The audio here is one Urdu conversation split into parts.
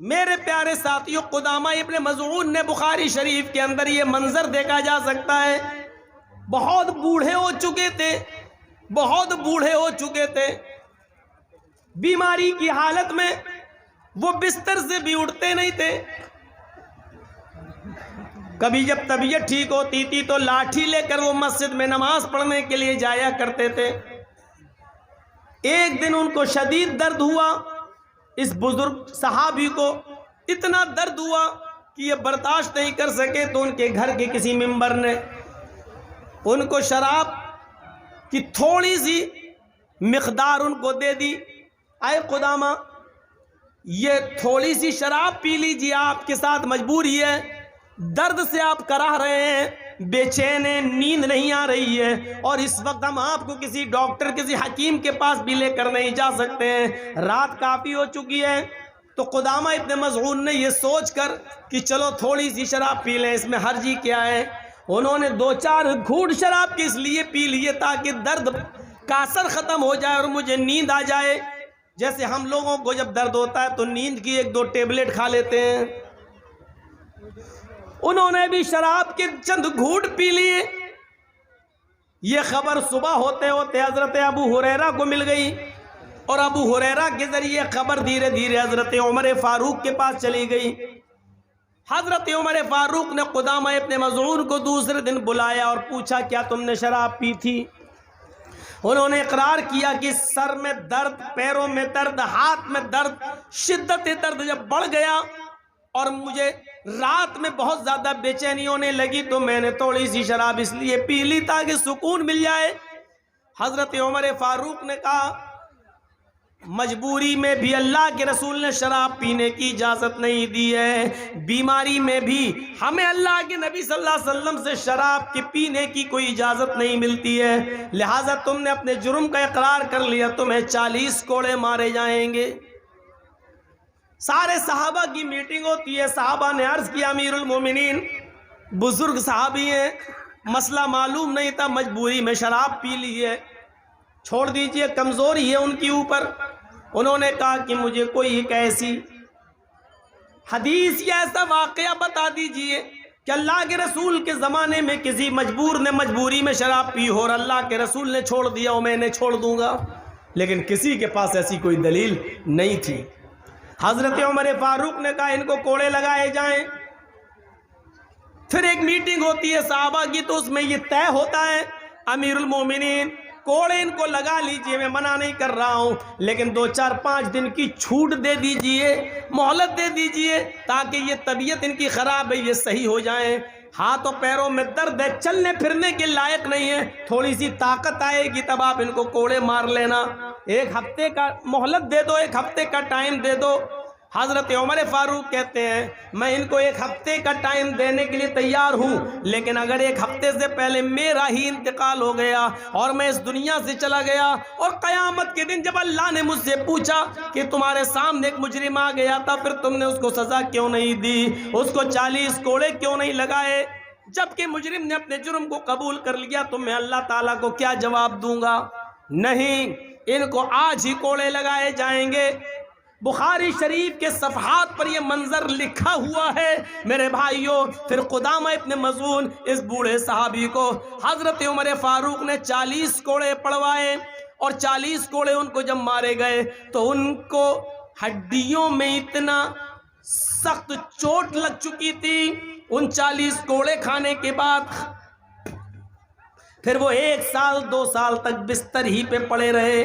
میرے پیارے ساتھیوں، قدامہ ابن مظعون نے بخاری شریف کے اندر یہ منظر دیکھا جا سکتا ہے، بہت بوڑھے ہو چکے تھے، بہت بوڑھے ہو چکے تھے، بیماری کی حالت میں وہ بستر سے بھی اٹھتے نہیں تھے۔ کبھی جب طبیعت ٹھیک ہوتی تھی تو لاٹھی لے کر وہ مسجد میں نماز پڑھنے کے لیے جایا کرتے تھے۔ ایک دن ان کو شدید درد ہوا، اس بزرگ صحابی کو اتنا درد ہوا کہ یہ برداشت نہیں کر سکے، تو ان کے گھر کے کسی ممبر نے ان کو شراب کی تھوڑی سی مقدار ان کو دے دی۔ اے قدامہ، یہ تھوڑی سی شراب پی لیجیے، آپ کے ساتھ مجبوری ہے، درد سے آپ کراہ رہے ہیں، بے چین ہیں، نیند نہیں آ رہی ہے، اور اس وقت ہم آپ کو کسی ڈاکٹر کسی حکیم کے پاس بھی لے کر نہیں جا سکتے ہیں، رات کافی ہو چکی ہے۔ تو قدامہ ابن مظعون نے یہ سوچ کر کہ چلو تھوڑی سی شراب پی لیں، اس میں حرجی کیا ہے، انہوں نے 2-4 گھونٹ شراب کے اس لیے پی لیے تاکہ درد کا اثر ختم ہو جائے اور مجھے نیند آ جائے۔ جیسے ہم لوگوں کو جب درد ہوتا ہے تو نیند کی 1-2 ٹیبلٹ کھا لیتے ہیں، انہوں نے بھی شراب کے چند گھونٹ پی لیے۔ یہ خبر صبح ہوتے ہوتے حضرت ابو ہریرہ کو مل گئی، اور ابو ہریرہ کے ذریعے خبر دھیرے دھیرے حضرت عمر فاروق کے پاس چلی گئی۔ حضرت عمر فاروق نے قدامہ ابن مظعون کو دوسرے دن بلایا اور پوچھا کیا تم نے شراب پی تھی؟ انہوں نے اقرار کیا کہ سر میں درد، پیروں میں درد، ہاتھ میں درد، شدت درد جب بڑھ گیا اور مجھے رات میں بہت زیادہ بے چینی ہونے لگی تو میں نے تھوڑی سی شراب اس لیے پی لی تاکہ سکون مل جائے۔ حضرت عمر فاروق نے کہا مجبوری میں بھی اللہ کے رسول نے شراب پینے کی اجازت نہیں دی ہے، بیماری میں بھی ہمیں اللہ کے نبی صلی اللہ علیہ وسلم سے شراب کے پینے کی کوئی اجازت نہیں ملتی ہے، لہٰذا تم نے اپنے جرم کا اقرار کر لیا، تمہیں 40 کوڑے مارے جائیں گے۔ سارے صحابہ کی میٹنگ ہوتی ہے، صحابہ نے عرض کیا امیر المومنین، بزرگ صحابی ہیں، مسئلہ معلوم نہیں تھا، مجبوری میں شراب پی لی ہے، چھوڑ دیجئے، کمزوری ہے ان کی اوپر۔ انہوں نے کہا کہ مجھے کوئی ایک ایسی حدیث یا ایسا واقعہ بتا دیجئے کہ اللہ کے رسول کے زمانے میں کسی مجبور نے مجبوری میں شراب پی ہو اور اللہ کے رسول نے چھوڑ دیا ہو، میں نے چھوڑ دوں گا، لیکن کسی کے پاس ایسی کوئی دلیل نہیں تھی۔ حضرت عمر فاروق نے کہا ان کو کوڑے لگائے جائیں۔ پھر ایک میٹنگ ہوتی ہے صحابہ کی، تو اس میں یہ طے ہوتا ہے امیر المومنین کوڑے ان کو لگا لیجئے، میں منع نہیں کر رہا ہوں، لیکن 2-4-5 دن کی چھوٹ دے دیجئے، مہلت دے دیجئے تاکہ یہ طبیعت ان کی خراب ہے یہ صحیح ہو جائیں، ہاتھوں پیروں میں درد ہے، چلنے پھرنے کے لائق نہیں ہے، تھوڑی سی طاقت آئے گی تب آپ ان کو کوڑے مار لینا، 1 ہفتے کا مہلت دے دو، 1 ہفتے کا ٹائم دے دو۔ حضرت عمر فاروق کہتے ہیں میں ان کو 1 ہفتے کا ٹائم دینے کے لیے تیار ہوں، لیکن اگر 1 ہفتے سے پہلے میرا ہی انتقال ہو گیا اور میں اس دنیا سے چلا گیا اور قیامت کے دن جب اللہ نے مجھ سے پوچھا کہ تمہارے سامنے ایک مجرم آ گیا تھا پھر تم نے اس کو سزا کیوں نہیں دی، اس کو 40 کوڑے کیوں نہیں لگائے، جبکہ مجرم نے اپنے جرم کو قبول کر لیا، تو میں اللہ تعالیٰ کو کیا جواب دوں گا؟ نہیں، ان کو آج ہی کوڑے لگائے جائیں گے۔ بخاری شریف کے صفحات پر یہ منظر لکھا ہوا ہے میرے بھائیوں۔ پھر قدامہ ابن مظعون اس بوڑھے صحابی کو حضرت عمر فاروق نے 40 کوڑے پڑوائے، اور 40 کوڑے ان کو جب مارے گئے تو ان کو ہڈیوں میں اتنا سخت چوٹ لگ چکی تھی، ان 40 کوڑے کھانے کے بعد پھر وہ 1 سال 2 سال تک بستر ہی پہ پڑے رہے،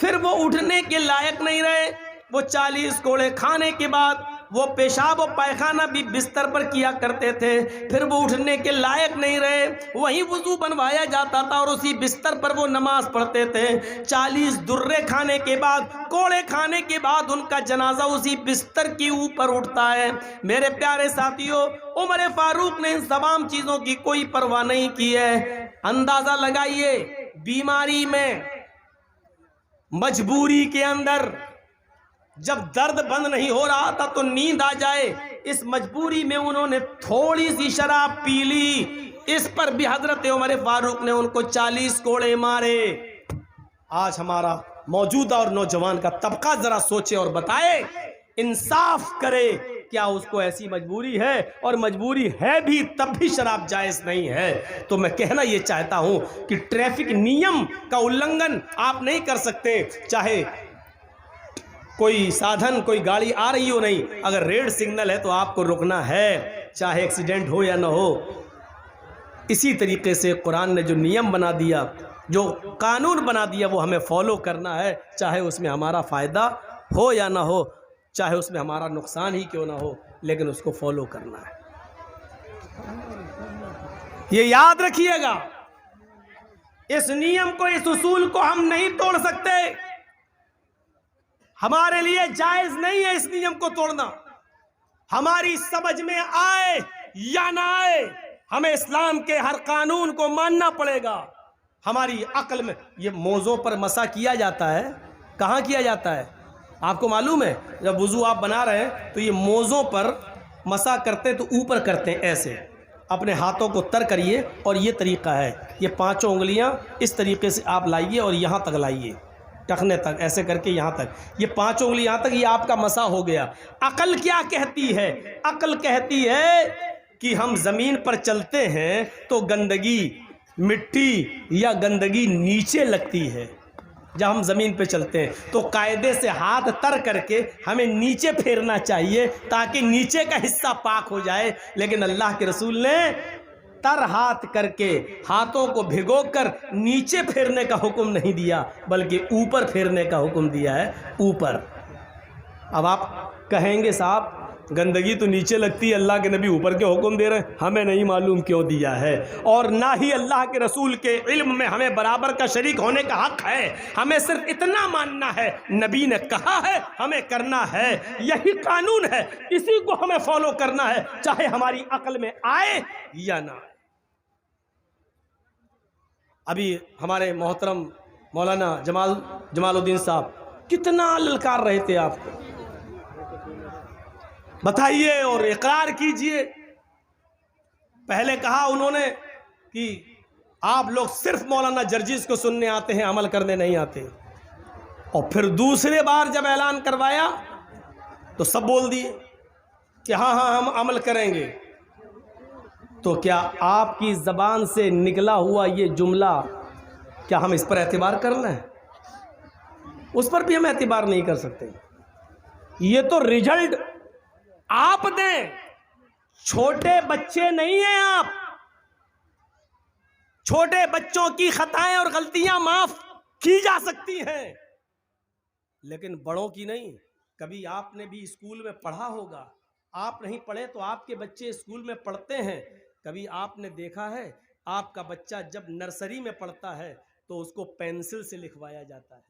پھر وہ اٹھنے کے لائق نہیں رہے۔ وہ 40 کوڑے کھانے کے بعد وہ پیشاب و پائخانہ بھی بستر پر کیا کرتے تھے، پھر وہ اٹھنے کے لائق نہیں رہے، وہیں وضو بنوایا جاتا تھا اور اسی بستر پر وہ نماز پڑھتے تھے۔ 40 درے کھانے کے بعد، کوڑے کھانے کے بعد ان کا جنازہ اسی بستر کے اوپر اٹھتا ہے۔ میرے پیارے ساتھیوں، عمر فاروق نے ان تمام چیزوں کی کوئی پرواہ نہیں کی ہے۔ اندازہ لگائیے، بیماری میں، مجبوری کے اندر، جب درد بند نہیں ہو رہا تھا تو نیند آ جائے، اس مجبوری میں انہوں نے تھوڑی سی شراب پی لی، اس پر بھی حضرت عمر فاروق نے ان کو 40 کوڑے مارے۔ آج ہمارا موجودہ اور نوجوان کا طبقہ ذرا سوچے اور بتائے انصاف کرے. کیا اس کو ایسی مجبوری ہے؟ اور مجبوری ہے بھی تب بھی شراب جائز نہیں ہے. تو میں کہنا یہ چاہتا ہوں کہ ٹریفک نیم کا النگھن آپ نہیں کر سکتے، چاہے کوئی سادھن کوئی گاڑی آ رہی ہو نہیں، اگر ریڈ سگنل ہے تو آپ کو رکنا ہے، چاہے ایکسیڈنٹ ہو یا نہ ہو. اسی طریقے سے قرآن نے جو نیم بنا دیا، جو قانون بنا دیا، وہ ہمیں فالو کرنا ہے، چاہے اس میں ہمارا فائدہ ہو یا نہ ہو، چاہے اس میں ہمارا نقصان ہی کیوں نہ ہو، لیکن اس کو فالو کرنا ہے. یہ یاد رکھیے گا، اس نیم کو، اس اصول کو ہم نہیں توڑ سکتے. ہمارے لیے جائز نہیں ہے اس نیم کو توڑنا. ہماری سمجھ میں آئے یا نہ آئے، ہمیں اسلام کے ہر قانون کو ماننا پڑے گا. ہماری عقل میں یہ موزوں پر مسح کیا جاتا ہے، کہاں کیا جاتا ہے آپ کو معلوم ہے؟ جب وضو آپ بنا رہے ہیں تو یہ موزوں پر مسح کرتے ہیں تو اوپر کرتے ہیں، ایسے اپنے ہاتھوں کو تر کریے، اور یہ طریقہ ہے. یہ 5 انگلیاں اس طریقے سے آپ لائیے اور یہاں تک لائیے، ٹخنے تک، ایسے کر کے یہاں تک، یہ 5 انگلی یہاں تک، یہ آپ کا مسح ہو گیا. عقل کیا کہتی ہے؟ عقل کہتی ہے کہ ہم زمین پر چلتے ہیں تو گندگی، مٹی یا گندگی نیچے لگتی ہے. جب ہم زمین پہ چلتے ہیں تو قاعدے سے ہاتھ تر کر کے ہمیں نیچے پھیرنا چاہیے تاکہ نیچے کا حصہ پاک ہو جائے. لیکن اللہ کے رسول نے تر ہاتھ کر کے، ہاتھوں کو بھگو کر نیچے پھیرنے کا حکم نہیں دیا، بلکہ اوپر پھیرنے کا حکم دیا ہے، اوپر. اب آپ کہیں گے صاحب گندگی تو نیچے لگتی ہے، اللہ کے نبی اوپر کے حکم دے رہے ہیں. ہمیں نہیں معلوم کیوں دیا ہے، اور نہ ہی اللہ کے رسول کے علم میں ہمیں برابر کا شریک ہونے کا حق ہے. ہمیں صرف اتنا ماننا ہے، نبی نے کہا ہے، ہمیں کرنا ہے، یہی قانون ہے، اسی کو ہمیں فالو کرنا ہے، چاہے ہماری عقل میں آئے یا نہ آئے. ابھی ہمارے محترم مولانا جمال الدین صاحب کتنا للکار رہے تھے آپ کو، بتائیے اور اقرار کیجئے. پہلے کہا انہوں نے کہ آپ لوگ صرف مولانا جرجیز کو سننے آتے ہیں، عمل کرنے نہیں آتے. اور پھر دوسرے بار جب اعلان کروایا تو سب بول دیے کہ ہاں ہم عمل کریں گے. تو کیا آپ کی زبان سے نکلا ہوا یہ جملہ، کیا ہم اس پر اعتبار کر لیں؟ اس پر بھی ہم اعتبار نہیں کر سکتے. یہ تو رزلٹ آپ دیں، چھوٹے بچے نہیں ہیں آپ. چھوٹے بچوں کی خطائیں اور غلطیاں معاف کی جا سکتی ہیں، لیکن بڑوں کی نہیں. کبھی آپ نے بھی اسکول میں پڑھا ہوگا، آپ نہیں پڑھے تو آپ کے بچے اسکول میں پڑھتے ہیں. کبھی آپ نے دیکھا ہے آپ کا بچہ جب نرسری میں پڑھتا ہے تو اس کو پینسل سے لکھوایا جاتا ہے،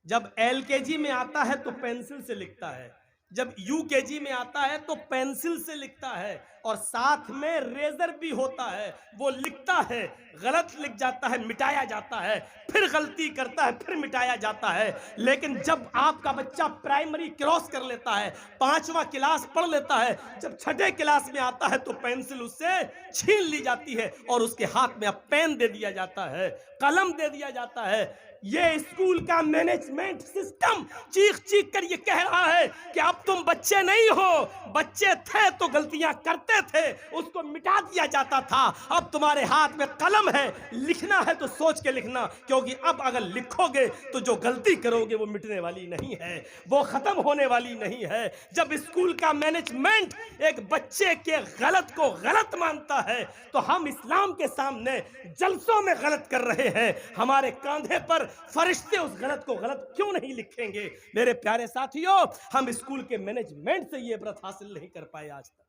جب LKG میں آتا ہے تو پینسل سے لکھتا ہے، جب UKG میں آتا ہے تو پینسل سے لکھتا ہے، اور ساتھ میں ریزر بھی ہوتا ہے، وہ لکھتا ہے، غلط لکھ جاتا ہے، مٹایا جاتا ہے، پھر غلطی کرتا ہے، پھر مٹایا جاتا ہے. لیکن جب آپ کا بچہ پرائمری کراس کر لیتا ہے، 5واں کلاس پڑھ لیتا ہے، جب 6ٹھے کلاس میں آتا ہے تو پینسل اس سے چھین لی جاتی ہے اور اس کے ہاتھ میں اب پین دے دیا جاتا ہے، قلم دے دیا جاتا ہے. یہ اسکول کا مینجمنٹ سسٹم چیخ چیخ کر یہ کہہ رہا ہے کہ اب تم بچے نہیں ہو، بچے تھے تو غلطیاں کرتے تھے، اس کو مٹا دیا جاتا تھا، اب تمہارے ہاتھ میں قلم ہے، لکھنا ہے تو سوچ کے لکھنا، کیونکہ اب اگر لکھو گے تو جو غلطی کرو گے وہ مٹنے والی نہیں ہے، وہ ختم ہونے والی نہیں ہے. جب اسکول کا مینجمنٹ ایک بچے کے غلط کو غلط مانتا ہے تو ہم اسلام کے سامنے جلسوں میں غلط کر رہے ہیں. ہمارے کاندھے پر فرشتے اس غلط کو غلط کیوں نہیں لکھیں گے؟ میرے پیارے ساتھیوں، ہم اسکول کے مینجمنٹ سے یہ عبرت حاصل نہیں کر پائے آج تک.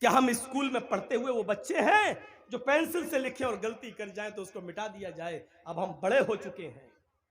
کیا ہم اسکول میں پڑھتے ہوئے وہ بچے ہیں جو پینسل سے لکھیں اور غلطی کر جائیں تو اس کو مٹا دیا جائے؟ اب ہم بڑے ہو چکے ہیں،